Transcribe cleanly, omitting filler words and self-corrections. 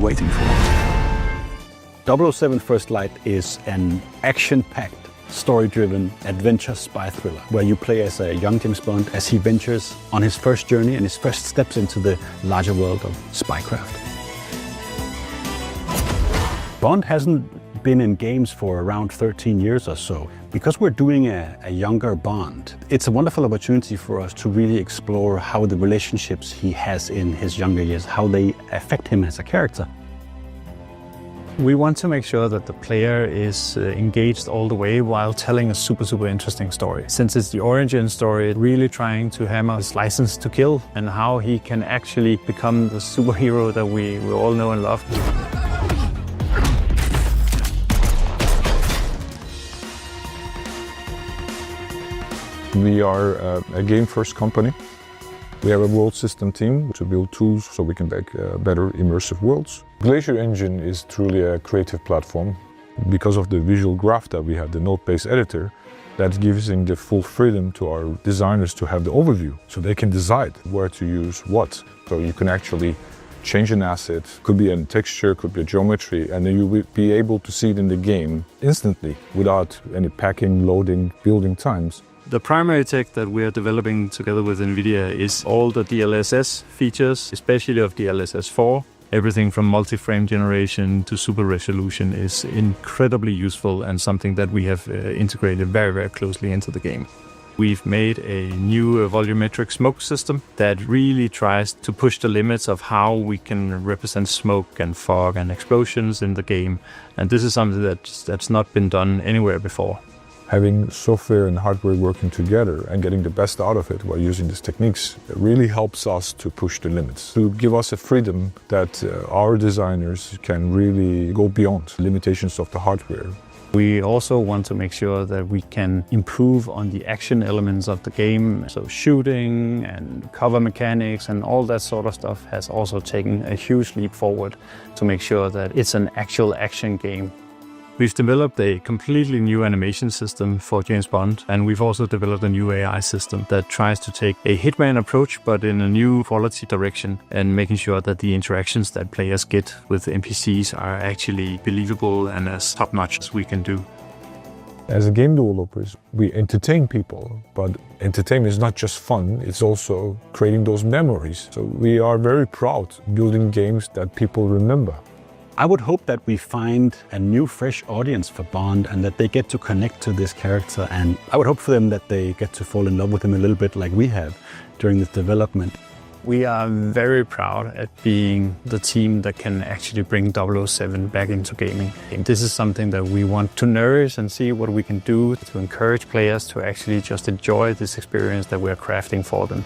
waiting for. 007 First Light is an action-packed, story-driven adventure spy thriller where you play as a young James Bond as he ventures on his first journey and his first steps into the larger world of spycraft. Bond hasn't been in games for around 13 years or so. Because we're doing a younger Bond, it's a wonderful opportunity for us to really explore how the relationships he has in his younger years, how they affect him as a character. We want to make sure that the player is engaged all the way while telling a super interesting story. Since it's the origin story, really trying to hammer his license to kill and how he can actually become the superhero that we all know and love. We are a game-first company. We have a world system team to build tools so we can make better immersive worlds. Glacier Engine is truly a creative platform. Because of the visual graph that we have, the node-based editor, that gives the full freedom to our designers to have the overview, so they can decide where to use what. So you can actually change an asset, could be a texture, could be a geometry, and then you will be able to see it in the game instantly without any packing, loading, building times. The primary tech that we are developing together with NVIDIA is all the DLSS features, especially of DLSS 4. Everything from multi-frame generation to super resolution is incredibly useful and something that we have integrated very closely into the game. We've made a new volumetric smoke system that really tries to push the limits of how we can represent smoke and fog and explosions in the game. And this is something that's not been done anywhere before. Having software and hardware working together and getting the best out of it while using these techniques really helps us to push the limits, to give us a freedom that our designers can really go beyond the limitations of the hardware. We also want to make sure that we can improve on the action elements of the game. So shooting and cover mechanics and all that sort of stuff has also taken a huge leap forward to make sure that it's an actual action game. We've developed a completely new animation system for James Bond, and we've also developed a new AI system that tries to take a Hitman approach, but in a new quality direction, and making sure that the interactions that players get with NPCs are actually believable and as top-notch as we can do. As a game developers, we entertain people, but entertainment is not just fun, it's also creating those memories. So we are very proud building games that people remember. I would hope that we find a new, fresh audience for Bond and that they get to connect to this character. And I would hope for them that they get to fall in love with him a little bit like we have during this development. We are very proud at being the team that can actually bring 007 back into gaming. And this is something that we want to nourish and see what we can do to encourage players to actually just enjoy this experience that we're crafting for them.